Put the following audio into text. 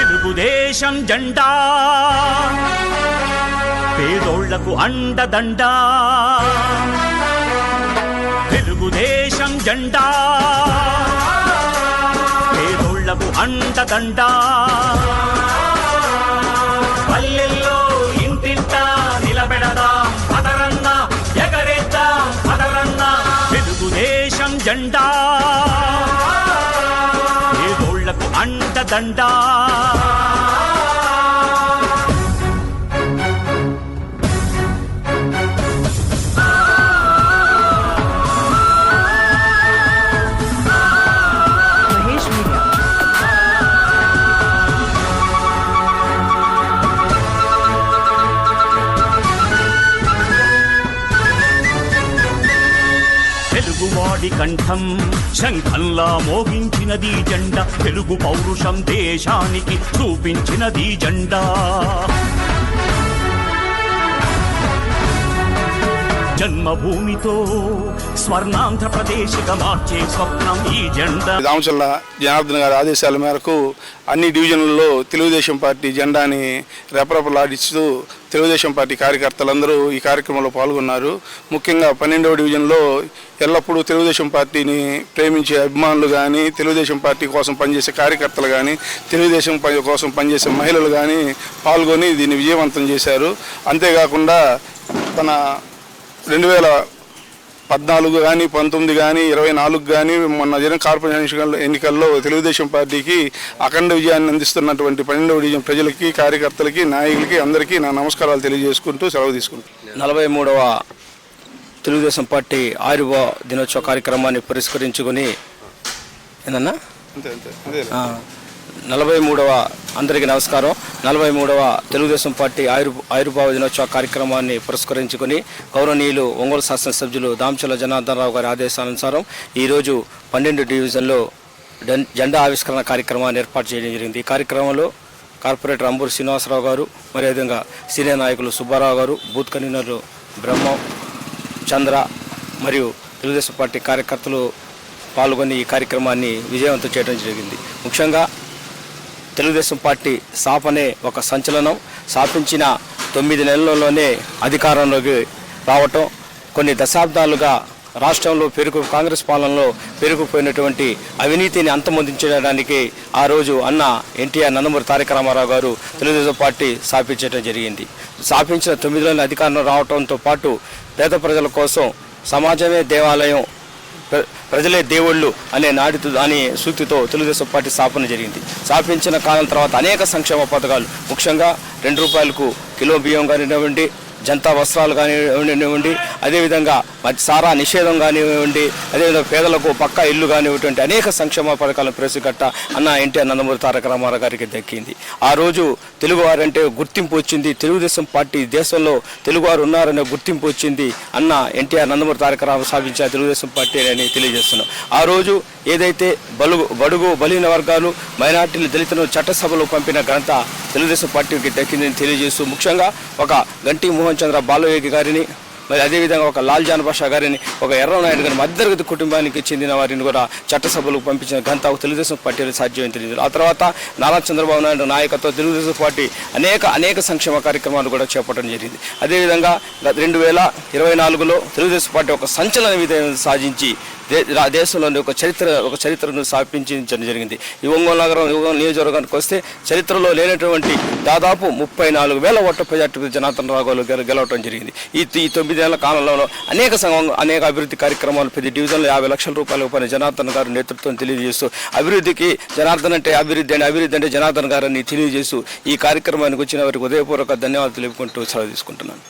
తెలుగుదేశం జెండా పేదోళ్లకు అండదండా, తెలుగుదేశం జెండా పేదోళ్లకు అండదండా. పల్లెల్లో ఇంటింట నిలబెడదాం పదరన్న, ఎగరేద్దాం పదరన్న తెలుగుదేశం జెండా పేదోళ్లకు అండదండా. తెలుగువాడి కంఠం శంఖంలా మోగించినది జెండా, తెలుగు పౌరుషం దేశానికి చూపించినది జెండా. జన్మభూమితో స్వర్ణాంధ్రప్రదేశ్గా మార్చే స్వప్నం ఈ జెండా. దామచల్ల జనార్దన్ గారి ఆదేశాల మేరకు అన్ని డివిజన్లలో తెలుగుదేశం పార్టీ జెండాని రెపరెపలాడిస్తూ తెలుగుదేశం పార్టీ కార్యకర్తలందరూ ఈ కార్యక్రమంలో పాల్గొన్నారు. ముఖ్యంగా 12వ డివిజన్లో ఎల్లప్పుడూ తెలుగుదేశం పార్టీని ప్రేమించే అభిమానులు కానీ, తెలుగుదేశం పార్టీ కోసం పనిచేసే కార్యకర్తలు కానీ, తెలుగుదేశం కోసం పనిచేసే మహిళలు కానీ పాల్గొని దీన్ని విజయవంతం చేశారు. అంతేకాకుండా తన 2014 కానీ 19 కానీ 24 కానీ మొన్న జరిగిన కార్పొరేషన్ ఎన్నికల్లో తెలుగుదేశం పార్టీకి అఖండ విజయాన్ని అందిస్తున్నటువంటి 12వ డివిజన్ ప్రజలకి, కార్యకర్తలకి, నాయకులకి అందరికీ నా నమస్కారాలు తెలియజేసుకుంటూ సెలవు తీసుకుంటాను. 43వ తెలుగుదేశం పార్టీ ఆవిర్భావ దినోత్సవ కార్యక్రమాన్ని పురస్కరించుకొని ఏందన్నా 43వ అందరికీ నమస్కారం. 43వ తెలుగుదేశం పార్టీ ఆవిర్భావ దినోత్సవ కార్యక్రమాన్ని పురస్కరించుకొని గౌరవనీయులు ఒంగోలు శాసనసభ్యులు దామచల్ల జనార్దన్ రావు గారి ఆదేశానుసారం ఈరోజు 12 డివిజన్లో జెండా ఆవిష్కరణ కార్యక్రమాన్ని ఏర్పాటు చేయడం జరిగింది. ఈ కార్యక్రమంలో కార్పొరేటర్ అంబూరి శ్రీనివాసరావు గారు, మరి అదేవిధంగా సీనియర్ నాయకులు సుబ్బారావు గారు, బూత్ కన్వీనర్లు బ్రహ్మం, చంద్ర మరియు తెలుగుదేశం పార్టీ కార్యకర్తలు పాల్గొని ఈ కార్యక్రమాన్ని విజయవంతం చేయడం జరిగింది. ముఖ్యంగా తెలుగుదేశం పార్టీ స్థాపనే ఒక సంచలనం. స్థాపించిన 9 నెలల్లోనే అధికారంలోకి రావటం, కొన్ని దశాబ్దాలుగా రాష్ట్రంలో కాంగ్రెస్ పాలనలో పెరిగిపోయినటువంటి అవినీతిని అంతమొందించడానికి ఆ రోజు అన్న ఎన్టీఆర్ నందమూరి తారక రామారావు గారు తెలుగుదేశం పార్టీ స్థాపించడం జరిగింది. స్థాపించిన 9 నెలల అధికారంలో రావడంతో పాటు పేద ప్రజల కోసం సమాజమే దేవాలయం, ప్రజలే దేవుళ్ళు అనే సూక్తితో తెలుగుదేశం పార్టీ స్థాపన జరిగింది. స్థాపించిన కాలం తర్వాత అనేక సంక్షేమ పథకాలు, ముఖ్యంగా ₹2 కిలో బియ్యం కానివ్వండి, జనతా వస్త్రాలు కానివ్వండి, అదేవిధంగా సారా నిషేధం కానివ్వండి, అదేవిధంగా పేదలకు పక్కా ఇల్లు కానివ్వండి అనేక సంక్షేమ పథకాలను ప్రవేశపెట్ట అన్న ఎన్టీఆర్ నందమూరి తారక రామారావు గారికి దక్కింది. ఆ రోజు తెలుగువారంటే గుర్తింపు వచ్చింది. తెలుగుదేశం పార్టీ దేశంలో తెలుగువారు ఉన్నారనే గుర్తింపు వచ్చింది అన్న ఎన్టీఆర్ నందమూరి తారక రామారావు స్థాపించిన తెలుగుదేశం పార్టీ అని తెలియజేస్తున్నాం. ఆ రోజు ఏదైతే బడుగు బలిన వర్గాలు, మైనార్టీలు, దళితులను చట్టసభలో పంపిన ఘనత తెలుగుదేశం పార్టీకి దక్కిందని తెలియజేస్తూ, ముఖ్యంగా ఒక గంటి మోహన్ చంద్ర బాలయోగి గారిని, మరి అదేవిధంగా ఒక లాల్ జాన్ బాషా గారిని, ఒక ఎర్రనాయుడు గారిని, మధ్యతరగతి కుటుంబానికి చెందిన వారిని కూడా చట్టసభలకు పంపించిన ఘనత తెలుగుదేశం పార్టీలో సాధ్యమని తెలియదు. ఆ తర్వాత నారా చంద్రబాబు నాయుడు నాయకత్వం తెలుగుదేశం పార్టీ అనేక సంక్షేమ కార్యక్రమాలు కూడా చేపట్టడం జరిగింది. అదేవిధంగా 2024లో తెలుగుదేశం పార్టీ ఒక సంచలన విజయం సాధించి దేశంలోని ఒక చరిత్రను స్థాపించడం జరిగింది. ఈ ఒంగోలు నగరం నియోజకవర్గానికి వస్తే చరిత్రలో లేనటువంటి దాదాపు 34,000 ఓట్ల మెజార్టీ జనార్దన్ రావు గారు గెలవడం జరిగింది. ఈ 9 నెలల కాలంలో అనేక అభివృద్ధి కార్యక్రమాలు, ప్రతి డివిజన్లో ₹50 లక్షల పైన జనార్దన్ గారు నేతృత్వం తెలియజేస్తూ, అభివృద్ధికి జనార్దన్ అంటే అభివృద్ధి అంటే జనార్దన్ గారిని తెలియజేస్తూ ఈ కార్యక్రమానికి వచ్చిన వారికి హృదయపూర్వక ధన్యవాదాలు తెలుపుకుంటూ సెలవు తీసుకుంటున్నాను.